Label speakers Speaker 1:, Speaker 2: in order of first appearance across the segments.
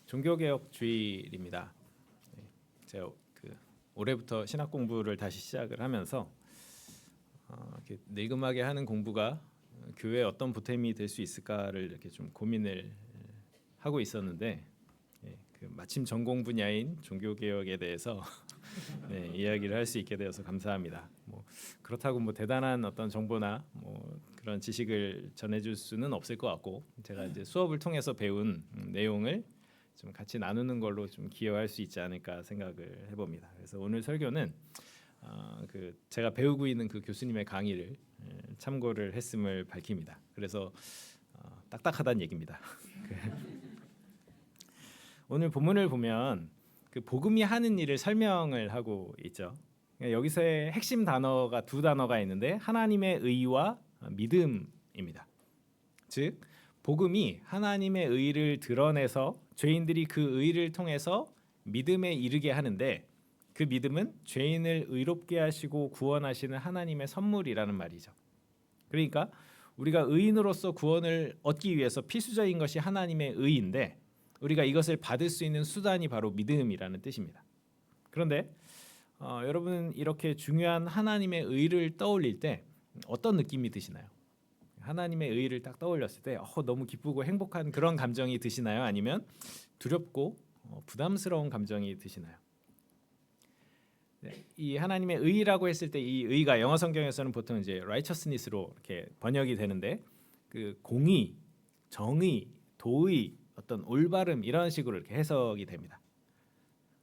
Speaker 1: 종교개혁 주일입니다. 제가 올해부터 신학 공부를 다시 시작을 하면서 이렇게 늙음하게 하는 공부가 교회에 어떤 보탬이 될 수 있을까를 이렇게 좀 고민을 하고 있었는데 마침 전공 분야인 종교개혁에 대해서 이야기를 할 수 있게 되어서 감사합니다. 그렇다고 대단한 어떤 정보나 그런 지식을 전해줄 수는 없을 것 같고, 제가 이제 수업을 통해서 배운 내용을 좀 같이 나누는 걸로 좀 기여할 수 있지 않을까 생각을 해봅니다. 그래서 오늘 설교는 제가 배우고 있는 그 교수님의 강의를 참고를 했음을 밝힙니다. 그래서 딱딱하다는 얘기입니다. 오늘 본문을 보면 그 복음이 하는 일을 설명을 하고 있죠. 여기서의 핵심 단어가 두 단어가 있는데 하나님의 의와 믿음입니다. 즉 복음이 하나님의 의를 드러내서 죄인들이 그 의를 통해서 믿음에 이르게 하는데, 그 믿음은 죄인을 의롭게 하시고 구원하시는 하나님의 선물이라는 말이죠. 그러니까 우리가 의인으로서 구원을 얻기 위해서 필수적인 것이 하나님의 의인데, 우리가 이것을 받을 수 있는 수단이 바로 믿음이라는 뜻입니다. 그런데 여러분은 이렇게 중요한 하나님의 의를 떠올릴 때 어떤 느낌이 드시나요? 하나님의 의를 딱 떠올렸을 때 너무 기쁘고 행복한 그런 감정이 드시나요? 아니면 두렵고 부담스러운 감정이 드시나요? 이 하나님의 의라고 했을 때 이 의가 영어 성경에서는 보통 이제 righteousness로 이렇게 번역이 되는데, 그 공의, 정의, 도의, 어떤 올바름 이런 식으로 이렇게 해석이 됩니다.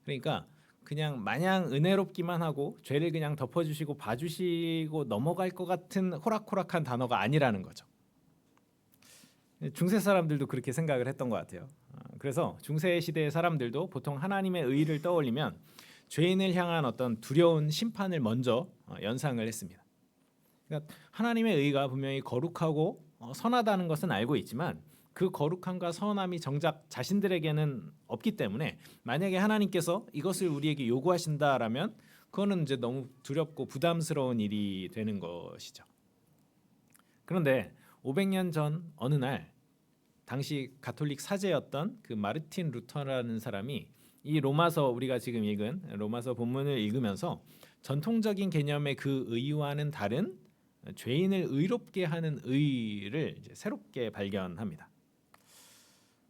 Speaker 1: 그러니까 그냥 마냥 은혜롭기만 하고 죄를 그냥 덮어주시고 봐주시고 넘어갈 것 같은 호락호락한 단어가 아니라는 거죠. 중세 사람들도 그렇게 생각을 했던 것 같아요. 그래서 중세 시대의 사람들도 보통 하나님의 의를 떠올리면 죄인을 향한 어떤 두려운 심판을 먼저 연상을 했습니다. 그러니까 하나님의 의가 분명히 거룩하고 선하다는 것은 알고 있지만, 그 거룩함과 선함이 정작 자신들에게는 없기 때문에 만약에 하나님께서 이것을 우리에게 요구하신다라면 그거는 이제 너무 두렵고 부담스러운 일이 되는 것이죠. 그런데 500년 전 어느 날 당시 가톨릭 사제였던 그 마르틴 루터라는 사람이 이 로마서, 우리가 지금 읽은 로마서 본문을 읽으면서 전통적인 개념의 그 의와는 다른 죄인을 의롭게 하는 의를 이제 새롭게 발견합니다.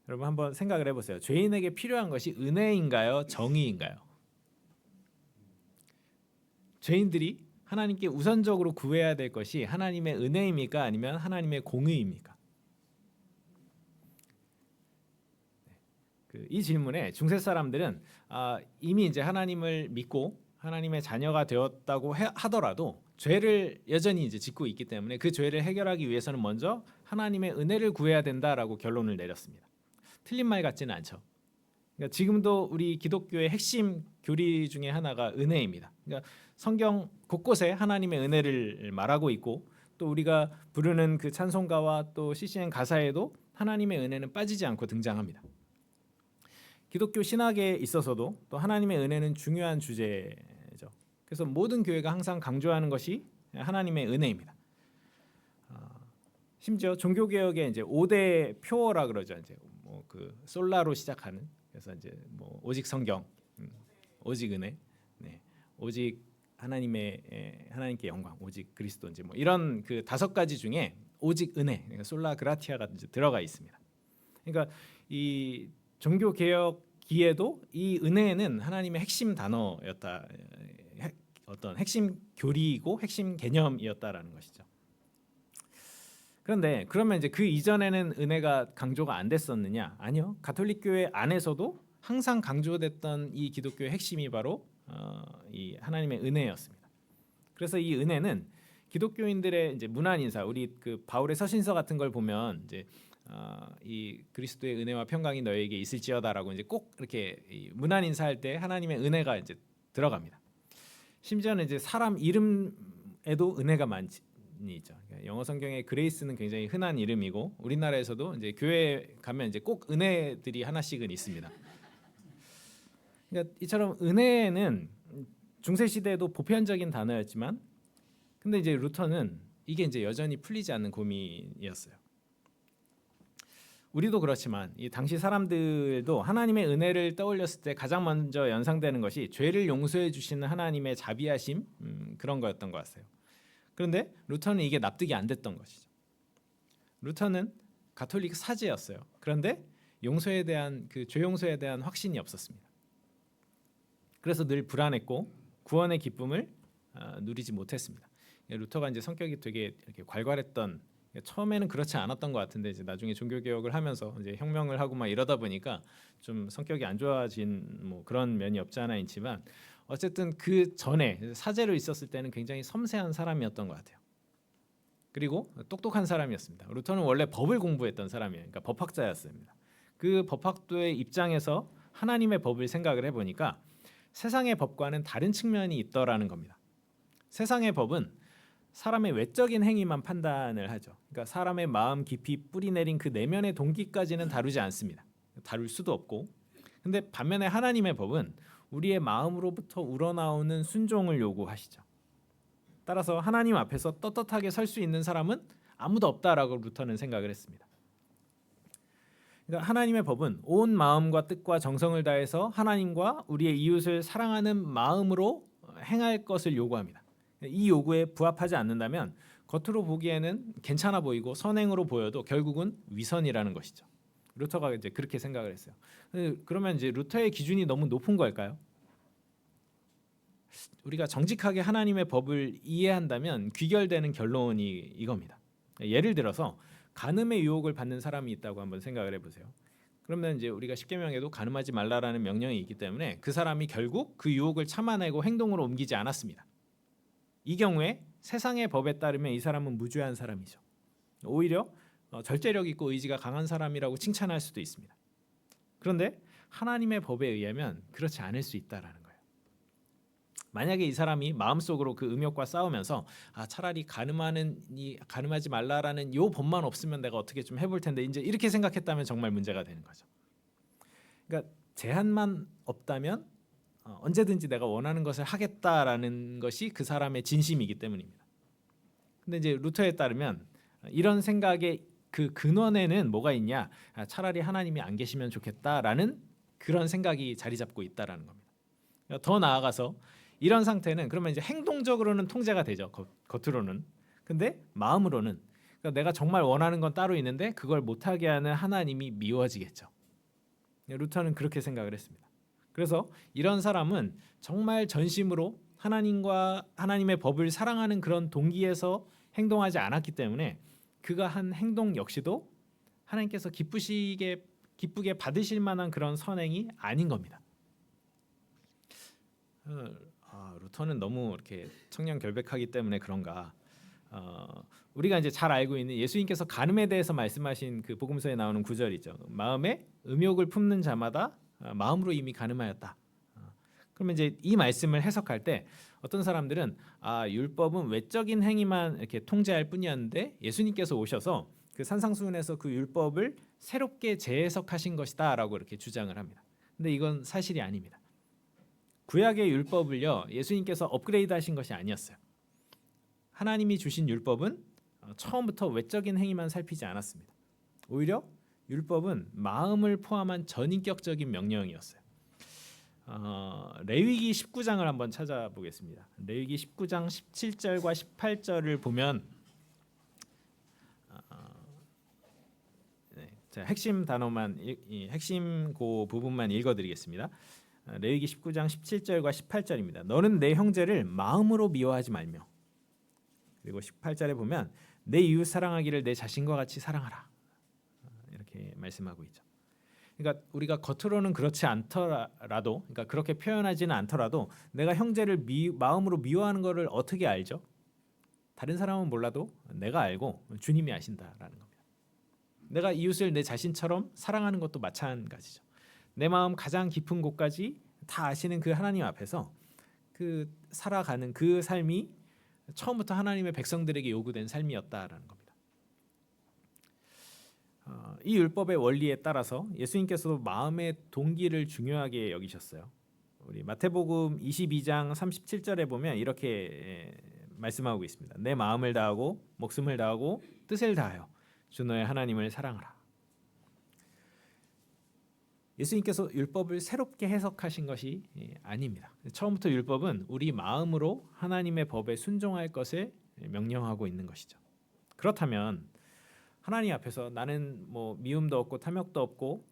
Speaker 1: 여러분 한번 생각을 해보세요. 죄인에게 필요한 것이 은혜인가요? 정의인가요? 죄인들이 하나님께 우선적으로 구해야 될 것이 하나님의 은혜입니까? 아니면 하나님의 공의입니까? 이 질문에 중세 사람들은 이미 이제 하나님을 믿고 하나님의 자녀가 되었다고 하더라도 죄를 여전히 이제 짓고 있기 때문에 그 죄를 해결하기 위해서는 먼저 하나님의 은혜를 구해야 된다라고 결론을 내렸습니다. 틀린 말 같지는 않죠. 그러니까 지금도 우리 기독교의 핵심 교리 중에 하나가 은혜입니다. 그러니까 성경 곳곳에 하나님의 은혜를 말하고 있고, 또 우리가 부르는 그 찬송가와 또 CCM 가사에도 하나님의 은혜는 빠지지 않고 등장합니다. 기독교 신학에 있어서도 또 하나님의 은혜는 중요한 주제죠. 그래서 모든 교회가 항상 강조하는 것이 하나님의 은혜입니다. 심지어 종교개혁의 이제 5대 표어라 그러죠. 이제 그 솔라로 시작하는, 그래서 이제 오직 성경, 오직 은혜, 오직 하나님께 영광, 오직 그리스도, 이제 이런 그 5가지 중에 오직 은혜, 그러니까 솔라 그라티아가 이제 들어가 있습니다. 그러니까 이 종교 개혁기에도 이 은혜는 하나님의 핵심 단어였다, 어떤 핵심 교리이고 핵심 개념이었다라는 것이죠. 그런데 그러면 이제 그 이전에는 은혜가 강조가 안 됐었느냐? 아니요. 가톨릭 교회 안에서도 항상 강조됐던 이 기독교의 핵심이 바로 이 하나님의 은혜였습니다. 그래서 이 은혜는 기독교인들의 이제 문안 인사, 우리 그 바울의 서신서 같은 걸 보면 이제 이 그리스도의 은혜와 평강이 너에게 있을지어다라고 이제 꼭 이렇게 문안 인사할 때 하나님의 은혜가 이제 들어갑니다. 심지어는 이제 사람 이름에도 은혜가 많죠. 영어 성경의 그레이스는 굉장히 흔한 이름이고, 우리나라에서도 이제 교회 가면 이제 꼭 은혜들이 하나씩은 있습니다. 그러니까 이처럼 은혜는 중세 시대에도 보편적인 단어였지만, 근데 이제 루터는 이게 이제 여전히 풀리지 않는 고민이었어요. 우리도 그렇지만 이 당시 사람들도 하나님의 은혜를 떠올렸을 때 가장 먼저 연상되는 것이 죄를 용서해 주시는 하나님의 자비하심 그런 거였던 것 같아요. 그런데 루터는 이게 납득이 안 됐던 것이죠. 루터는 가톨릭 사제였어요. 그런데 용서에 대한 그 죄 용서에 대한 확신이 없었습니다. 그래서 늘 불안했고 구원의 기쁨을 누리지 못했습니다. 루터가 이제 성격이 되게 이렇게 괄괄했던, 처음에는 그렇지 않았던 것 같은데 이제 나중에 종교 개혁을 하면서 이제 혁명을 하고 막 이러다 보니까 좀 성격이 안 좋아진 뭐 그런 면이 없지 않아 있지만 어쨌든 그 전에 사제로 있었을 때는 굉장히 섬세한 사람이었던 것 같아요. 그리고 똑똑한 사람이었습니다. 루터는 원래 법을 공부했던 사람이에요. 그러니까 법학자였습니다. 그 법학도의 입장에서 하나님의 법을 생각을 해보니까 세상의 법과는 다른 측면이 있더라는 겁니다. 세상의 법은 사람의 외적인 행위만 판단을 하죠. 그러니까 사람의 마음 깊이 뿌리내린 그 내면의 동기까지는 다루지 않습니다. 다룰 수도 없고. 근데 반면에 하나님의 법은 우리의 마음으로부터 우러나오는 순종을 요구하시죠. 따라서 하나님 앞에서 떳떳하게 설 수 있는 사람은 아무도 없다라고 루터는 생각을 했습니다. 그러니까 하나님의 법은 온 마음과 뜻과 정성을 다해서 하나님과 우리의 이웃을 사랑하는 마음으로 행할 것을 요구합니다. 이 요구에 부합하지 않는다면 겉으로 보기에는 괜찮아 보이고 선행으로 보여도 결국은 위선이라는 것이죠. 루터가 이제 그렇게 생각을 했어요. 그러면 이제 루터의 기준이 너무 높은 걸까요? 우리가 정직하게 하나님의 법을 이해한다면 귀결되는 결론이 이겁니다. 예를 들어서 간음의 유혹을 받는 사람이 있다고 한번 생각을 해보세요. 그러면 이제 우리가 십계명에도 간음하지 말라라는 명령이 있기 때문에 그 사람이 결국 그 유혹을 참아내고 행동으로 옮기지 않았습니다. 이 경우에 세상의 법에 따르면 이 사람은 무죄한 사람이죠. 오히려 절제력 있고 의지가 강한 사람이라고 칭찬할 수도 있습니다. 그런데 하나님의 법에 의하면 그렇지 않을 수 있다라는 거예요. 만약에 이 사람이 마음속으로 그 음욕과 싸우면서 차라리 간음하지 말라라는 요 법만 없으면 내가 어떻게 좀 해볼 텐데 이제 이렇게 생각했다면 정말 문제가 되는 거죠. 그러니까 제한만 없다면 언제든지 내가 원하는 것을 하겠다라는 것이 그 사람의 진심이기 때문입니다. 근데 이제 루터에 따르면 이런 생각의 그 근원에는 뭐가 있냐? 차라리 하나님이 안 계시면 좋겠다라는 그런 생각이 자리 잡고 있다라는 겁니다. 더 나아가서 이런 상태는 그러면 이제 행동적으로는 통제가 되죠. 겉으로는. 근데 마음으로는 그러니까 내가 정말 원하는 건 따로 있는데 그걸 못하게 하는 하나님이 미워지겠죠. 루터는 그렇게 생각을 했습니다. 그래서 이런 사람은 정말 전심으로 하나님과 하나님의 법을 사랑하는 그런 동기에서 행동하지 않았기 때문에 그가 한 행동 역시도 하나님께서 기쁘게 받으실 만한 그런 선행이 아닌 겁니다. 루터는 너무 이렇게 청렴결백하기 때문에 그런가? 우리가 이제 잘 알고 있는 예수님께서 간음에 대해서 말씀하신 그 복음서에 나오는 구절이죠. 마음에 음욕을 품는 자마다 마음으로 이미 간음하였다. 그러면 이제 이 말씀을 해석할 때 어떤 사람들은 율법은 외적인 행위만 이렇게 통제할 뿐이었는데 예수님께서 오셔서 그 산상수훈에서 그 율법을 새롭게 재해석하신 것이다라고 이렇게 주장을 합니다. 근데 이건 사실이 아닙니다. 구약의 율법을요 예수님께서 업그레이드하신 것이 아니었어요. 하나님이 주신 율법은 처음부터 외적인 행위만 살피지 않았습니다. 오히려 율법은 마음을 포함한 전인격적인 명령이었어요. 레위기 19장을 한번 찾아보겠습니다. 레위기 19장 17절과 18절을 보면 핵심 단어만 핵심 그 부분만 읽어드리겠습니다. 레위기 19장 17절과 18절입니다. 너는 내 형제를 마음으로 미워하지 말며, 그리고 18절에 보면 내 이웃 사랑하기를 내 자신과 같이 사랑하라, 이렇게 말씀하고 있죠. 그러니까 우리가 겉으로는 그렇지 않더라도, 그러니까 그렇게 표현하지는 않더라도 내가 형제를 마음으로 미워하는 것을 어떻게 알죠? 다른 사람은 몰라도 내가 알고 주님이 아신다라는 겁니다. 내가 이웃을 내 자신처럼 사랑하는 것도 마찬가지죠. 내 마음 가장 깊은 곳까지 다 아시는 그 하나님 앞에서 그 살아가는 그 삶이 처음부터 하나님의 백성들에게 요구된 삶이었다라는 겁니다. 이 율법의 원리에 따라서 예수님께서도 마음의 동기를 중요하게 여기셨어요. 우리 마태복음 22장 37절에 보면 이렇게 말씀하고 있습니다. 내 마음을 다하고 목숨을 다하고 뜻을 다하여 주 너의 하나님을 사랑하라. 예수님께서 율법을 새롭게 해석하신 것이 아닙니다. 처음부터 율법은 우리 마음으로 하나님의 법에 순종할 것을 명령하고 있는 것이죠. 그렇다면 하나님 앞에서 나는 뭐 미움도 없고 탐욕도 없고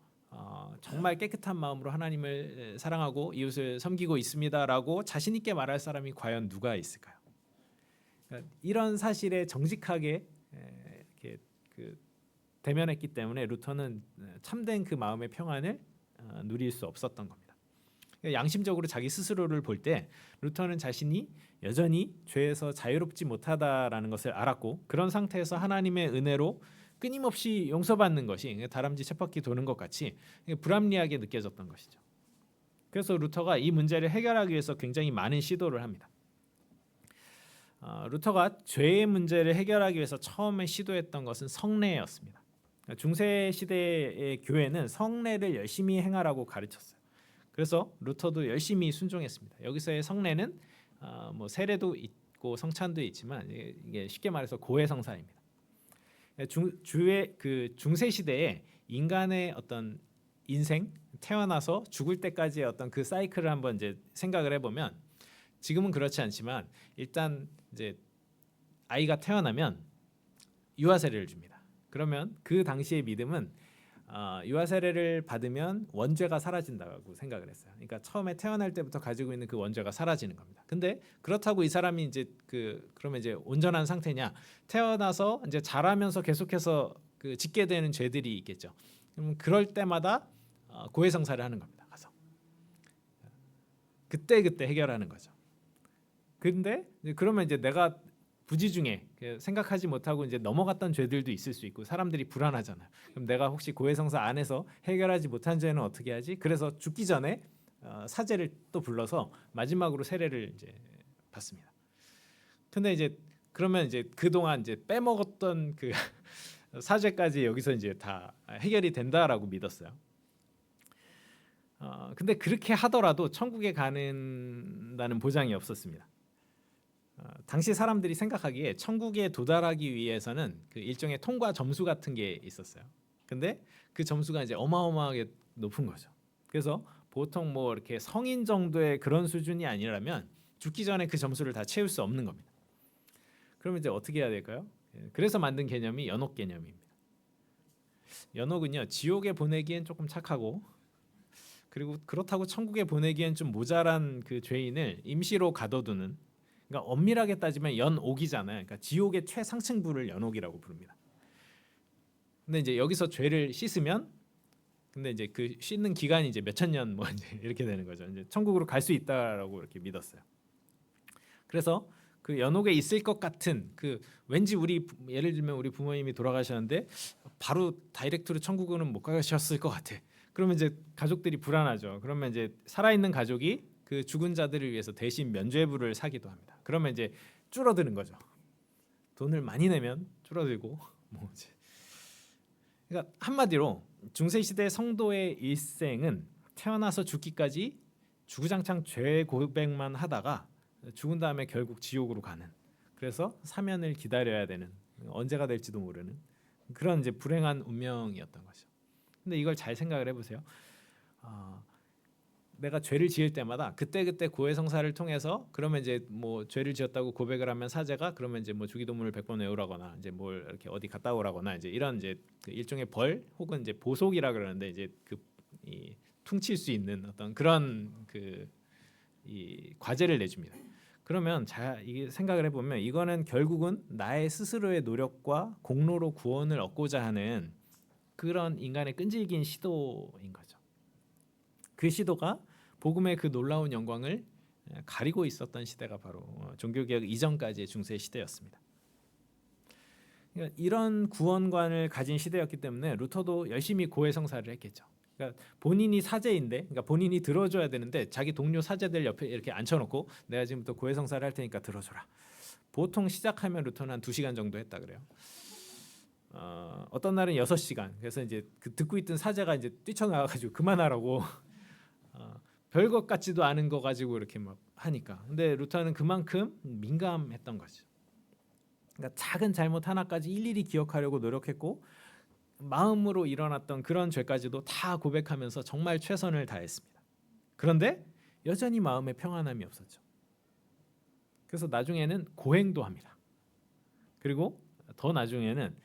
Speaker 1: 정말 깨끗한 마음으로 하나님을 사랑하고 이웃을 섬기고 있습니다라고 자신 있게 말할 사람이 과연 누가 있을까요? 그러니까 이런 사실에 정직하게 이렇게 대면했기 때문에 루터는 참된 그 마음의 평안을 누릴 수 없었던 겁니다. 그러니까 양심적으로 자기 스스로를 볼 때 루터는 자신이 여전히 죄에서 자유롭지 못하다라는 것을 알았고, 그런 상태에서 하나님의 은혜로 끊임없이 용서받는 것이 다람쥐 쳇바퀴 도는 것 같이 불합리하게 느껴졌던 것이죠. 그래서 루터가 이 문제를 해결하기 위해서 굉장히 많은 시도를 합니다. 루터가 죄의 문제를 해결하기 위해서 처음에 시도했던 것은 성례였습니다. 중세 시대의 교회는 성례를 열심히 행하라고 가르쳤어요. 그래서 루터도 열심히 순종했습니다. 여기서의 성례는 뭐 세례도 있고 성찬도 있지만 이게 쉽게 말해서 고해성사입니다. 중세 시대에 인간의 어떤 인생, 태어나서 죽을 때까지의 어떤 그 사이클을 한번 이제 생각을 해보면, 지금은 그렇지 않지만 일단 이제 아이가 태어나면 유아 세례를 줍니다. 그러면 그 당시의 믿음은 유아 세례를 받으면 원죄가 사라진다고 생각을 했어요. 그러니까 처음에 태어날 때부터 가지고 있는 그 원죄가 사라지는 겁니다. 근데 그렇다고 이 사람이 이제 그러면 이제 온전한 상태냐? 태어나서 이제 자라면서 계속해서 짓게 되는 죄들이 있겠죠. 그럼 그럴 때마다 고해성사를 하는 겁니다. 가서 그때 해결하는 거죠. 근데 그러면 이제 내가 부지 중에 생각하지 못하고 이제 넘어갔던 죄들도 있을 수 있고 사람들이 불안하잖아요. 그럼 내가 혹시 고해성사 안에서 해결하지 못한 죄는 어떻게 하지? 그래서 죽기 전에 사제를 또 불러서 마지막으로 세례를 이제 받습니다. 근데 이제 그러면 이제 그동안 이제 빼먹었던 그 사죄까지 여기서 이제 다 해결이 된다라고 믿었어요. 근데 그렇게 하더라도 천국에 가는다는 보장이 없었습니다. 당시 사람들이 생각하기에 천국에 도달하기 위해서는 그 일종의 통과 점수 같은 게 있었어요. 근데 그 점수가 이제 어마어마하게 높은 거죠. 그래서 보통 뭐 이렇게 성인 정도의 그런 수준이 아니라면 죽기 전에 그 점수를 다 채울 수 없는 겁니다. 그러면 이제 어떻게 해야 될까요? 그래서 만든 개념이 연옥 개념입니다. 연옥은요, 지옥에 보내기엔 조금 착하고, 그리고 그렇다고 천국에 보내기엔 좀 모자란 그 죄인을 임시로 가둬두는, 그러니까 엄밀하게 따지면 연옥이잖아요. 그러니까 지옥의 최상층부를 연옥이라고 부릅니다. 근데 이제 여기서 죄를 씻으면, 근데 이제 그 씻는 기간이 이제 몇천 년 뭐 이제 이렇게 되는 거죠. 이제 천국으로 갈 수 있다라고 이렇게 믿었어요. 그래서 그 연옥에 있을 것 같은 그 왠지 예를 들면 우리 부모님이 돌아가셨는데 바로 다이렉트로 천국으로는 못 가셨을 것 같아. 그러면 이제 가족들이 불안하죠. 그러면 이제 살아있는 가족이 그 죽은 자들을 위해서 대신 면죄부를 사기도 합니다. 그러면 이제 줄어드는 거죠. 돈을 많이 내면 줄어들고 뭐 이제. 그러니까 한마디로 중세 시대 성도의 일생은 태어나서 죽기까지 주구장창 죄 고백만 하다가 죽은 다음에 결국 지옥으로 가는, 그래서 사면을 기다려야 되는, 언제가 될지도 모르는 그런 이제 불행한 운명이었던 거죠. 근데 이걸 잘 생각을 해보세요. 내가 죄를 지을 때마다 그때 고해성사를 통해서, 그러면 이제 뭐 죄를 지었다고 고백을 하면 사제가 그러면 이제 뭐 주기도문을 100번 외우라거나 이제 뭘 이렇게 어디 갔다 오라거나 이제 이런 이제 그 일종의 벌 혹은 이제 보속이라 그러는데, 이제 이 퉁칠 수 있는 어떤 그런 이 과제를 내줍니다. 그러면 이게 생각을 해보면 이거는 결국은 나의 스스로의 노력과 공로로 구원을 얻고자 하는 그런 인간의 끈질긴 시도인 거죠. 그 시도가 복음의 그 놀라운 영광을 가리고 있었던 시대가 바로 종교개혁 이전까지의 중세 시대였습니다. 그러니까 이런 구원관을 가진 시대였기 때문에 루터도 열심히 고해성사를 했겠죠. 그러니까 본인이 사제인데, 그러니까 본인이 들어줘야 되는데 자기 동료 사제들 옆에 이렇게 앉혀놓고 내가 지금부터 고해성사를 할 테니까 들어줘라. 보통 시작하면 루터는 한 2시간 정도 했다 그래요. 어떤 날은 6시간. 그래서 이제 듣고 있던 사제가 이제 뛰쳐나와가지고 그만하라고 별것 같지도 않은 거 가지고 이렇게 막 하니까. 근데 루터는 그만큼 민감했던 거죠. 그러니까 작은 잘못 하나까지 일일이 기억하려고 노력했고, 마음으로 일어났던 그런 죄까지도 다 고백하면서 정말 최선을 다했습니다. 그런데 여전히 마음에 평안함이 없었죠. 그래서 나중에는 고행도 합니다. 그리고 더 나중에는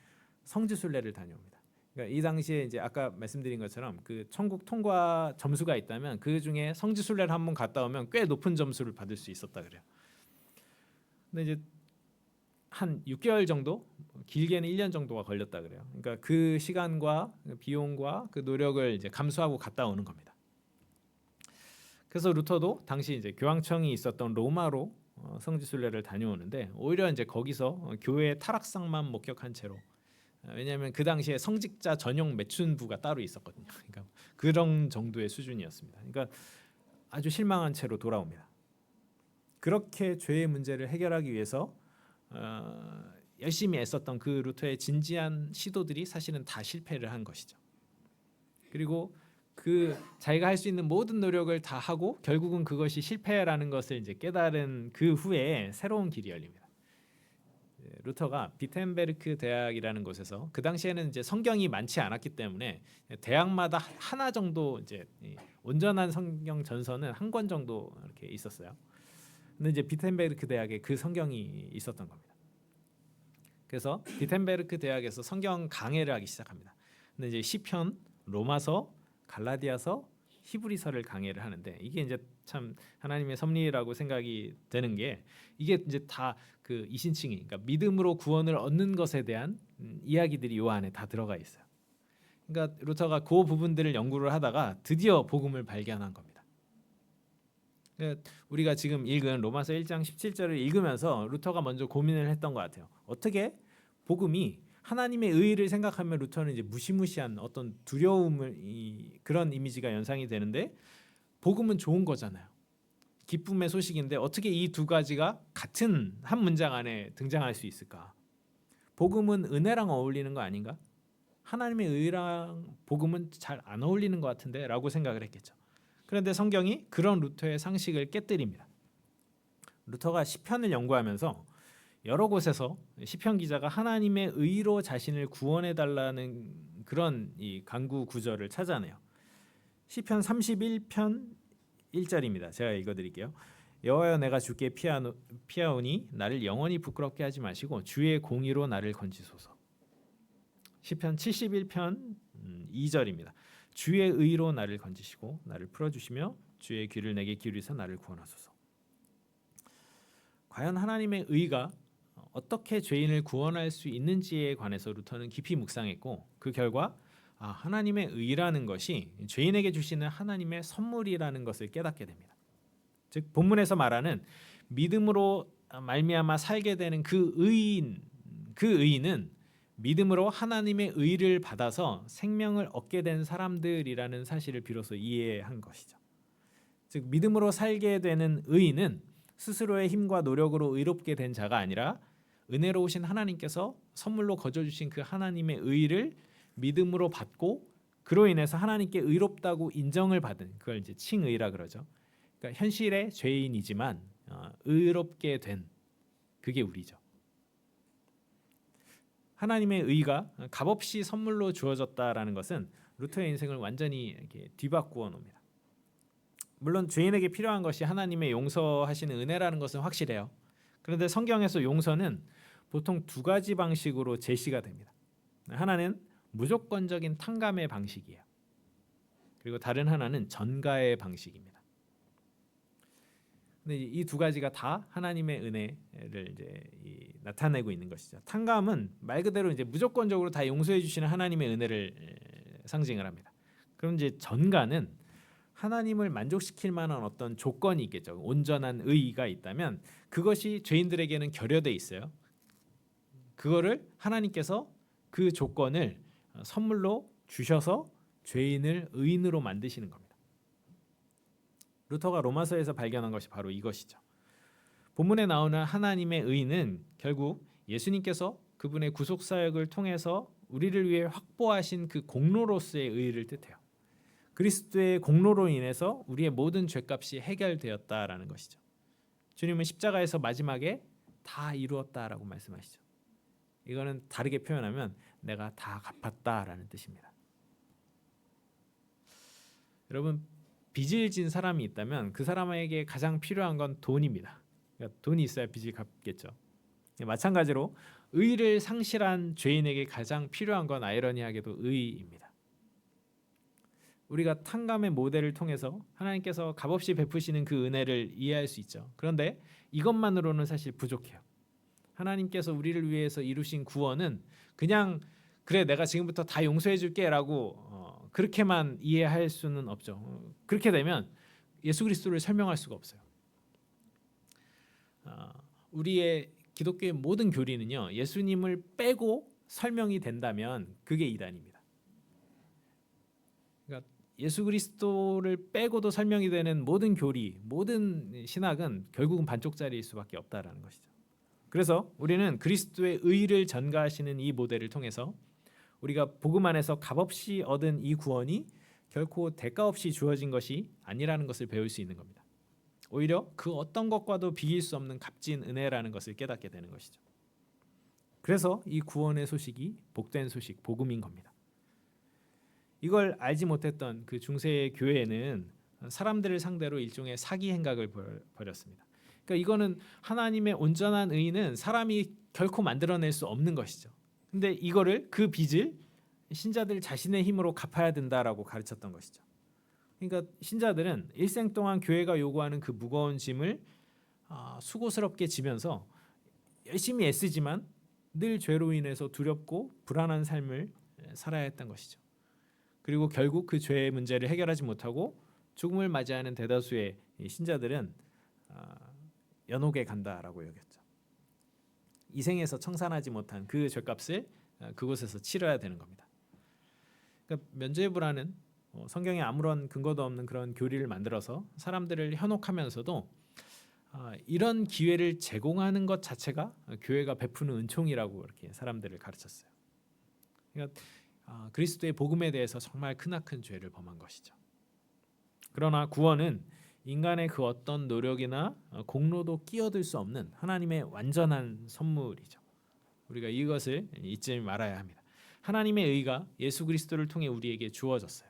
Speaker 1: 성지순례를 다녀옵니다. 그러니까 이 당시에 이제 아까 말씀드린 것처럼 그 천국 통과 점수가 있다면 그 중에 성지순례를 한번 갔다 오면 꽤 높은 점수를 받을 수 있었다 그래요. 근데 이제 한 6개월 정도, 길게는 1년 정도가 걸렸다 그래요. 그러니까 그 시간과 비용과 그 노력을 이제 감수하고 갔다 오는 겁니다. 그래서 루터도 당시 이제 교황청이 있었던 로마로 성지순례를 다녀오는데 오히려 이제 거기서 교회 타락상만 목격한 채로, 왜냐하면 그 당시에 성직자 전용 매춘부가 따로 있었거든요. 그러니까 그런 정도의 수준이었습니다. 그러니까 아주 실망한 채로 돌아옵니다. 그렇게 죄의 문제를 해결하기 위해서 열심히 애썼던 그 루터의 진지한 시도들이 사실은 다 실패를 한 것이죠. 그리고 그 자기가 할 수 있는 모든 노력을 다 하고 결국은 그것이 실패라는 것을 이제 깨달은 그 후에 새로운 길이 열립니다. 루터가 비텐베르크 대학이라는 곳에서, 그 당시에는 이제 성경이 많지 않았기 때문에 대학마다 하나 정도 이제 온전한 성경 전서는 한 권 정도 이렇게 있었어요. 근데 이제 비텐베르크 대학에 그 성경이 있었던 겁니다. 그래서 비텐베르크 대학에서 성경 강해를 하기 시작합니다. 근데 이제 시편, 로마서, 갈라디아서, 히브리서를 강해를 하는데 이게 이제 참 하나님의 섭리라고 생각이 되는 게, 이게 이제 다 그 이신칭이, 그러니까 믿음으로 구원을 얻는 것에 대한 이야기들이 요 안에 다 들어가 있어요. 그러니까 루터가 그 부분들을 연구를 하다가 드디어 복음을 발견한 겁니다. 우리가 지금 읽은 로마서 1장 17절을 읽으면서 루터가 먼저 고민을 했던 것 같아요. 어떻게 복음이, 하나님의 의의를 생각하면 루터는 이제 무시무시한 어떤 두려움을, 그런 이미지가 연상이 되는데, 복음은 좋은 거잖아요. 기쁨의 소식인데 어떻게 이 두 가지가 같은 한 문장 안에 등장할 수 있을까? 복음은 은혜랑 어울리는 거 아닌가? 하나님의 의의랑 복음은 잘 안 어울리는 것 같은데 라고 생각을 했겠죠. 그런데 성경이 그런 루터의 상식을 깨뜨립니다. 루터가 시편을 연구하면서 여러 곳에서 시편 기자가 하나님의 의로 자신을 구원해 달라는 그런 이 간구 구절을 찾아내요. 시편 31편 1절입니다. 제가 읽어드릴게요. 여호와여, 내가 주께 피하오니 나를 영원히 부끄럽게 하지 마시고 주의 공의로 나를 건지소서. 시편 71편 2절입니다. 주의 의로 나를 건지시고 나를 풀어주시며 주의 귀를 내게 기울이서 나를 구원하소서. 과연 하나님의 의가 어떻게 죄인을 구원할 수 있는지에 관해서 루터는 깊이 묵상했고, 그 결과 하나님의 의라는 것이 죄인에게 주시는 하나님의 선물이라는 것을 깨닫게 됩니다. 즉 본문에서 말하는 믿음으로 말미암아 살게 되는 그 의인은 믿음으로 하나님의 의를 받아서 생명을 얻게 된 사람들이라는 사실을 비로소 이해한 것이죠. 즉 믿음으로 살게 되는 의인은 스스로의 힘과 노력으로 의롭게 된 자가 아니라 은혜로우신 하나님께서 선물로 거저주신 그 하나님의 의를 믿음으로 받고 그로 인해서 하나님께 의롭다고 인정을 받은, 그걸 이제 칭의라 그러죠. 그러니까 현실의 죄인이지만 의롭게 된, 그게 우리죠. 하나님의 의가 값없이 선물로 주어졌다라는 것은 루터의 인생을 완전히 이렇게 뒤바꾸어 놓습니다. 물론 죄인에게 필요한 것이 하나님의 용서하시는 은혜라는 것은 확실해요. 그런데 성경에서 용서는 보통 두 가지 방식으로 제시가 됩니다. 하나는 무조건적인 탕감의 방식이에요. 그리고 다른 하나는 전가의 방식입니다. 근데 이 두 가지가 다 하나님의 은혜를 이제 나타내고 있는 것이죠. 탕감은 말 그대로 이제 무조건적으로 다 용서해 주시는 하나님의 은혜를 상징을 합니다. 그럼 이제 전가는 하나님을 만족시킬 만한 어떤 조건이 있겠죠. 온전한 의의가 있다면 그것이 죄인들에게는 결여돼 있어요. 그거를 하나님께서 그 조건을 선물로 주셔서 죄인을 의인으로 만드시는 겁니다. 루터가 로마서에서 발견한 것이 바로 이것이죠. 본문에 나오는 하나님의 의는 결국 예수님께서 그분의 구속 사역을 통해서 우리를 위해 확보하신 그 공로로서의 의를 뜻해요. 그리스도의 공로로 인해서 우리의 모든 죄값이 해결되었다라는 것이죠. 주님은 십자가에서 마지막에 다 이루었다라고 말씀하시죠. 이거는 다르게 표현하면 내가 다 갚았다라는 뜻입니다. 여러분, 빚을 진 사람이 있다면 그 사람에게 가장 필요한 건 돈입니다. 그러니까 돈이 있어야 빚을 갚겠죠. 마찬가지로 의를 상실한 죄인에게 가장 필요한 건 아이러니하게도 의입니다. 우리가 탕감의 모델을 통해서 하나님께서 값없이 베푸시는 그 은혜를 이해할 수 있죠. 그런데 이것만으로는 사실 부족해요. 하나님께서 우리를 위해서 이루신 구원은 그냥 그래 내가 지금부터 다 용서해 줄게라고 그렇게만 이해할 수는 없죠. 그렇게 되면 예수 그리스도를 설명할 수가 없어요. 우리의 기독교의 모든 교리는요, 예수님을 빼고 설명이 된다면 그게 이단입니다. 그러니까 예수 그리스도를 빼고도 설명이 되는 모든 교리, 모든 신학은 결국은 반쪽짜리일 수밖에 없다라는 것이죠. 그래서 우리는 그리스도의 의를 전가하시는 이 모델을 통해서 우리가 복음 안에서 값없이 얻은 이 구원이 결코 대가 없이 주어진 것이 아니라는 것을 배울 수 있는 겁니다. 오히려 그 어떤 것과도 비길 수 없는 값진 은혜라는 것을 깨닫게 되는 것이죠. 그래서 이 구원의 소식이 복된 소식, 복음인 겁니다. 이걸 알지 못했던 그 중세의 교회는 사람들을 상대로 일종의 사기 행각을 벌였습니다. 그러니까 이거는 하나님의 온전한 의는 사람이 결코 만들어낼 수 없는 것이죠. 근데 이거를 그 빚을 신자들 자신의 힘으로 갚아야 된다라고 가르쳤던 것이죠. 그러니까 신자들은 일생 동안 교회가 요구하는 그 무거운 짐을 수고스럽게 지면서 열심히 애쓰지만 늘 죄로 인해서 두렵고 불안한 삶을 살아야 했던 것이죠. 그리고 결국 그 죄의 문제를 해결하지 못하고 죽음을 맞이하는 대다수의 신자들은 연옥에 간다라고 여겼죠. 이 생에서 청산하지 못한 그 죄값을 그곳에서 치러야 되는 겁니다. 그러니까 면죄부라는 성경에 아무런 근거도 없는 그런 교리를 만들어서 사람들을 현혹하면서도 이런 기회를 제공하는 것 자체가 교회가 베푸는 은총이라고 이렇게 사람들을 가르쳤어요. 그러니까 그리스도의 복음에 대해서 정말 크나큰 죄를 범한 것이죠. 그러나 구원은 인간의 그 어떤 노력이나 공로도 끼어들 수 없는 하나님의 완전한 선물이죠. 우리가 이것을 잊지 말아야 합니다. 하나님의 의가 예수 그리스도를 통해 우리에게 주어졌어요.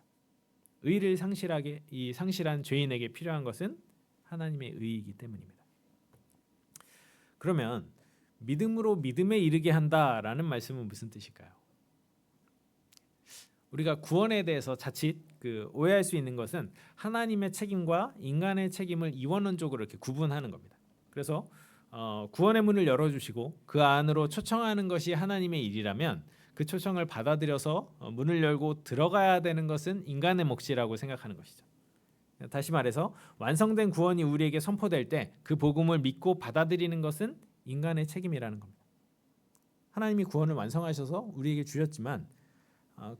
Speaker 1: 의를 상실한 죄인에게 필요한 것은 하나님의 의이기 때문입니다. 그러면 믿음으로 믿음에 이르게 한다라는 말씀은 무슨 뜻일까요? 우리가 구원에 대해서 자칫 오해할 수 있는 것은 하나님의 책임과 인간의 책임을 이원론적으로 이렇게 구분하는 겁니다. 그래서 구원의 문을 열어주시고 그 안으로 초청하는 것이 하나님의 일이라면 그 초청을 받아들여서 문을 열고 들어가야 되는 것은 인간의 몫이라고 생각하는 것이죠. 다시 말해서 완성된 구원이 우리에게 선포될 때 그 복음을 믿고 받아들이는 것은 인간의 책임이라는 겁니다. 하나님이 구원을 완성하셔서 우리에게 주셨지만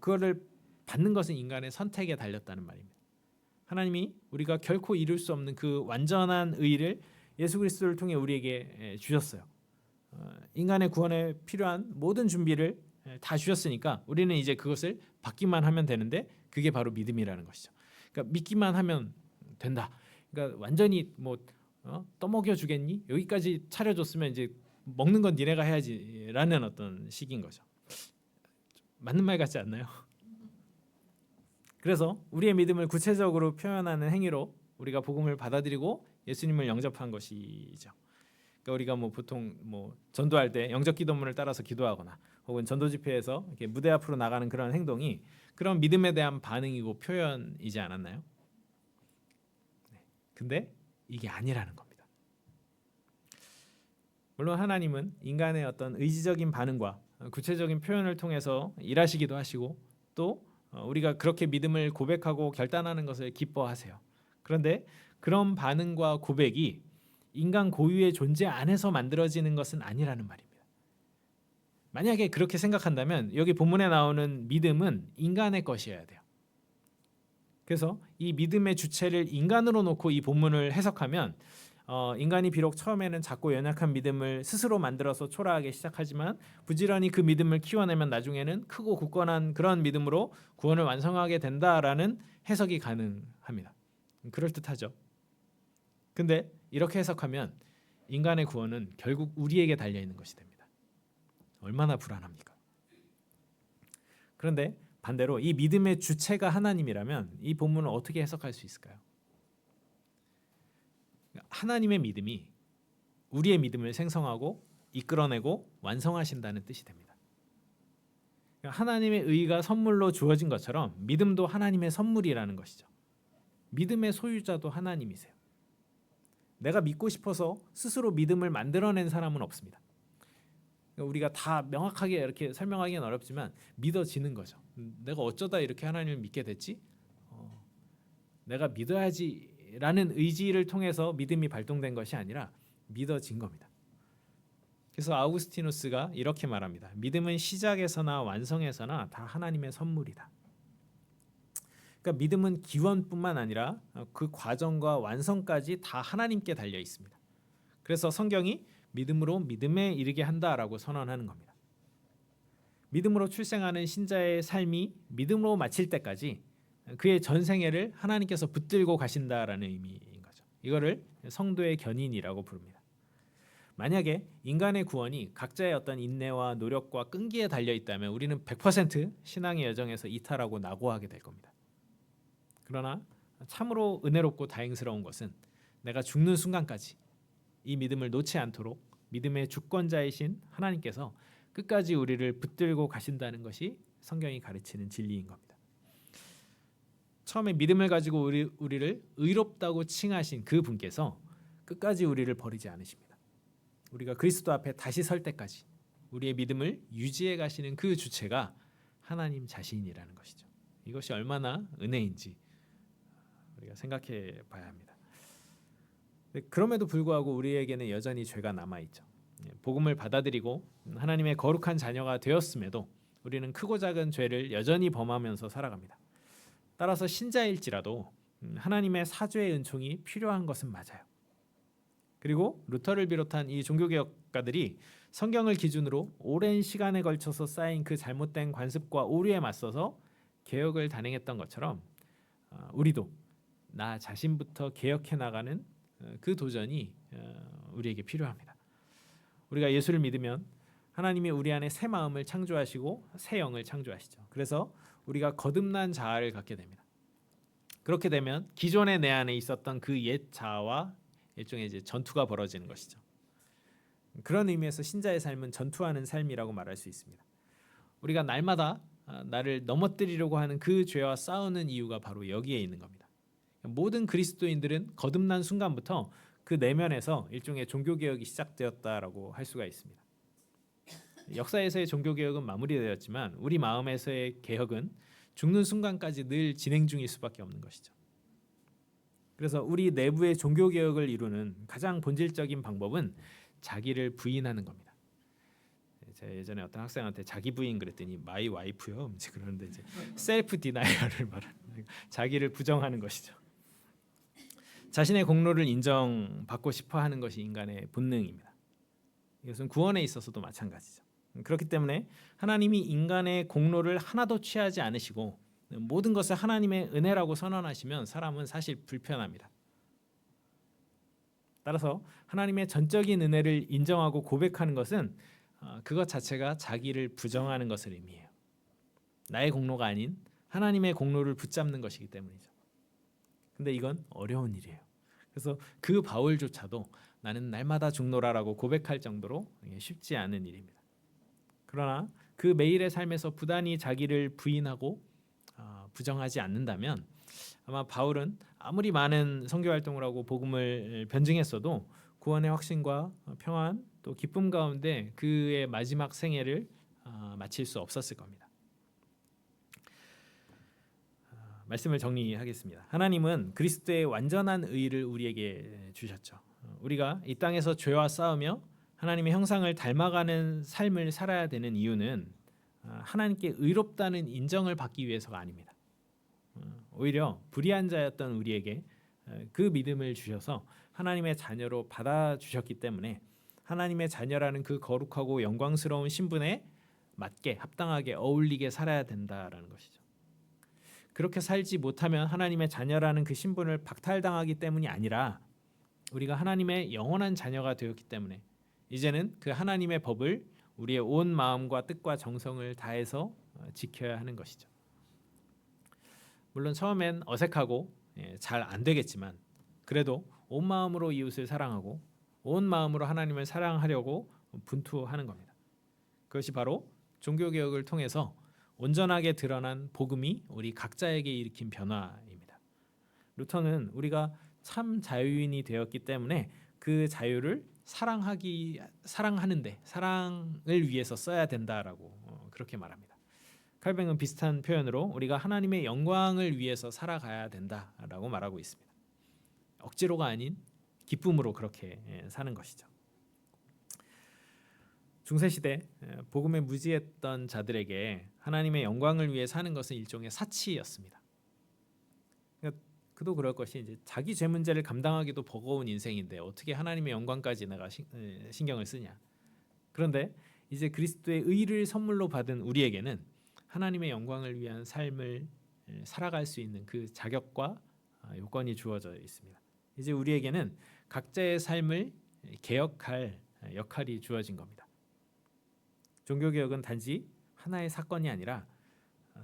Speaker 1: 그거를 받는 것은 인간의 선택에 달렸다는 말입니다. 하나님이 우리가 결코 이룰 수 없는 그 완전한 의를 예수 그리스도를 통해 우리에게 주셨어요. 인간의 구원에 필요한 모든 준비를 다 주셨으니까 우리는 이제 그것을 받기만 하면 되는데 그게 바로 믿음이라는 것이죠. 그러니까 믿기만 하면 된다. 그러니까 완전히 떠먹여 주겠니? 여기까지 차려줬으면 이제 먹는 건 니네가 해야지라는 어떤 식인 거죠. 맞는 말 같지 않나요? 그래서 우리의 믿음을 구체적으로 표현하는 행위로 우리가 복음을 받아들이고 예수님을 영접한 것이죠. 그러니까 우리가 보통 전도할 때 영접 기도문을 따라서 기도하거나 혹은 전도 집회에서 이렇게 무대 앞으로 나가는 그런 행동이 그런 믿음에 대한 반응이고 표현이지 않았나요? 근데 이게 아니라는 겁니다. 물론 하나님은 인간의 어떤 의지적인 반응과 구체적인 표현을 통해서 일하시기도 하시고 또 우리가 그렇게 믿음을 고백하고 결단하는 것을 기뻐하세요. 그런데 그런 반응과 고백이 인간 고유의 존재 안에서 만들어지는 것은 아니라는 말입니다. 만약에 그렇게 생각한다면 여기 본문에 나오는 믿음은 인간의 것이어야 돼요. 그래서 이 믿음의 주체를 인간으로 놓고 이 본문을 해석하면 인간이 비록 처음에는 작고 연약한 믿음을 스스로 만들어서 초라하게 시작하지만 부지런히 그 믿음을 키워내면 나중에는 크고 굳건한 그런 믿음으로 구원을 완성하게 된다라는 해석이 가능합니다. 그럴듯하죠. 근데 이렇게 해석하면 인간의 구원은 결국 우리에게 달려있는 것이 됩니다. 얼마나 불안합니까? 그런데 반대로 이 믿음의 주체가 하나님이라면 이 본문을 어떻게 해석할 수 있을까요? 하나님의 믿음이 우리의 믿음을 생성하고 이끌어내고 완성하신다는 뜻이 됩니다. 하나님의 의가 선물로 주어진 것처럼 믿음도 하나님의 선물이라는 것이죠. 믿음의 소유자도 하나님이세요. 내가 믿고 싶어서 스스로 믿음을 만들어낸 사람은 없습니다. 우리가 다 명확하게 이렇게 설명하기는 어렵지만 믿어지는 거죠. 내가 어쩌다 이렇게 하나님을 믿게 됐지? 내가 믿어야지라는 의지를 통해서 믿음이 발동된 것이 아니라 믿어진 겁니다. 그래서 아우구스티누스가 이렇게 말합니다. 믿음은 시작에서나 완성에서나 다 하나님의 선물이다. 그러니까 믿음은 기원뿐만 아니라 그 과정과 완성까지 다 하나님께 달려 있습니다. 그래서 성경이 믿음으로 믿음에 이르게 한다라고 선언하는 겁니다. 믿음으로 출생하는 신자의 삶이 믿음으로 마칠 때까지 그의 전생애를 하나님께서 붙들고 가신다라는 의미인 거죠. 이거를 성도의 견인이라고 부릅니다. 만약에 인간의 구원이 각자의 어떤 인내와 노력과 끈기에 달려 있다면 우리는 100% 신앙의 여정에서 이탈하고 낙오하게 될 겁니다. 그러나 참으로 은혜롭고 다행스러운 것은 내가 죽는 순간까지 이 믿음을 놓지 않도록 믿음의 주권자이신 하나님께서 끝까지 우리를 붙들고 가신다는 것이 성경이 가르치는 진리인 겁니다. 처음에 믿음을 가지고 우리를 의롭다고 칭하신 그 분께서 끝까지 우리를 버리지 않으십니다. 우리가 그리스도 앞에 다시 설 때까지 우리의 믿음을 유지해 가시는 그 주체가 하나님 자신이라는 것이죠. 이것이 얼마나 은혜인지 우리가 생각해 봐야 합니다. 그럼에도 불구하고 우리에게는 여전히 죄가 남아있죠. 복음을 받아들이고 하나님의 거룩한 자녀가 되었음에도 우리는 크고 작은 죄를 여전히 범하면서 살아갑니다. 따라서 신자일지라도 하나님의 사죄의 은총이 필요한 것은 맞아요. 그리고 루터를 비롯한 이 종교개혁가들이 성경을 기준으로 오랜 시간에 걸쳐서 쌓인 그 잘못된 관습과 오류에 맞서서 개혁을 단행했던 것처럼 우리도 나 자신부터 개혁해 나가는 그 도전이 우리에게 필요합니다. 우리가 예수를 믿으면 하나님이 우리 안에 새 마음을 창조하시고 새 영을 창조하시죠. 그래서 우리가 거듭난 자아를 갖게 됩니다. 그렇게 되면 기존의 내 안에 있었던 그 옛 자아와 일종의 이제 전투가 벌어지는 것이죠. 그런 의미에서 신자의 삶은 전투하는 삶이라고 말할 수 있습니다. 우리가 날마다 나를 넘어뜨리려고 하는 그 죄와 싸우는 이유가 바로 여기에 있는 겁니다. 모든 그리스도인들은 거듭난 순간부터 그 내면에서 일종의 종교개혁이 시작되었다라고 할 수가 있습니다. 역사에서의 종교개혁은 마무리되었지만 우리 마음에서의 개혁은 죽는 순간까지 늘 진행 중일 수밖에 없는 것이죠. 그래서 우리 내부의 종교개혁을 이루는 가장 본질적인 방법은 자기를 부인하는 겁니다. 제가 예전에 어떤 학생한테 자기 부인 그랬더니 마이 와이프요. 그러는데 이제 셀프 디나이얼을 말하는 자기를 부정하는 것이죠. 자신의 공로를 인정받고 싶어하는 것이 인간의 본능입니다. 이것은 구원에 있어서도 마찬가지죠. 그렇기 때문에 하나님이 인간의 공로를 하나도 취하지 않으시고 모든 것을 하나님의 은혜라고 선언하시면 사람은 사실 불편합니다. 따라서 하나님의 전적인 은혜를 인정하고 고백하는 것은 그것 자체가 자기를 부정하는 것을 의미해요. 나의 공로가 아닌 하나님의 공로를 붙잡는 것이기 때문이죠. 근데 이건 어려운 일이에요. 그래서 그 바울조차도 나는 날마다 죽노라라고 고백할 정도로 쉽지 않은 일입니다. 그러나 그 매일의 삶에서 부단히 자기를 부인하고 부정하지 않는다면 아마 바울은 아무리 많은 선교 활동을 하고 복음을 변증했어도 구원의 확신과 평안 또 기쁨 가운데 그의 마지막 생애를 마칠 수 없었을 겁니다. 말씀을 정리하겠습니다. 하나님은 그리스도의 완전한 의를 우리에게 주셨죠. 우리가 이 땅에서 죄와 싸우며 하나님의 형상을 닮아가는 삶을 살아야 되는 이유는 하나님께 의롭다는 인정을 받기 위해서가 아닙니다. 오히려 불의한 자였던 우리에게 그 믿음을 주셔서 하나님의 자녀로 받아주셨기 때문에 하나님의 자녀라는 그 거룩하고 영광스러운 신분에 맞게 합당하게 어울리게 살아야 된다라는 것이죠. 그렇게 살지 못하면 하나님의 자녀라는 그 신분을 박탈당하기 때문이 아니라 우리가 하나님의 영원한 자녀가 되었기 때문에 이제는 그 하나님의 법을 우리의 온 마음과 뜻과 정성을 다해서 지켜야 하는 것이죠. 물론 처음엔 어색하고 잘 안 되겠지만 그래도 온 마음으로 이웃을 사랑하고 온 마음으로 하나님을 사랑하려고 분투하는 겁니다. 그것이 바로 종교개혁을 통해서 온전하게 드러난 복음이 우리 각자에게 일으킨 변화입니다. 루터는 우리가 참 자유인이 되었기 때문에 그 자유를 사랑하는데 사랑을 위해서 써야 된다라고 그렇게 말합니다. 칼뱅은 비슷한 표현으로 우리가 하나님의 영광을 위해서 살아가야 된다라고 말하고 있습니다. 억지로가 아닌 기쁨으로 그렇게 사는 것이죠. 중세시대 복음에 무지했던 자들에게 하나님의 영광을 위해 사는 것은 일종의 사치였습니다. 그러니까 그도 그럴 것이 이제 자기 죄 문제를 감당하기도 버거운 인생인데 어떻게 하나님의 영광까지 내가 신경을 쓰냐. 그런데 이제 그리스도의 의를 선물로 받은 우리에게는 하나님의 영광을 위한 삶을 살아갈 수 있는 그 자격과 요건이 주어져 있습니다. 이제 우리에게는 각자의 삶을 개혁할 역할이 주어진 겁니다. 종교개혁은 단지 하나의 사건이 아니라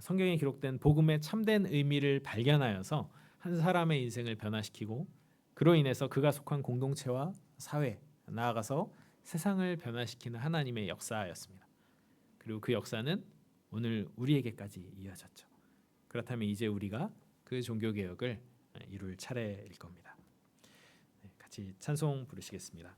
Speaker 1: 성경에 기록된 복음의 참된 의미를 발견하여서 한 사람의 인생을 변화시키고 그로 인해서 그가 속한 공동체와 사회, 나아가서 세상을 변화시키는 하나님의 역사였습니다. 그리고 그 역사는 오늘 우리에게까지 이어졌죠. 그렇다면 이제 우리가 그 종교개혁을 이룰 차례일 겁니다. 같이 찬송 부르시겠습니다.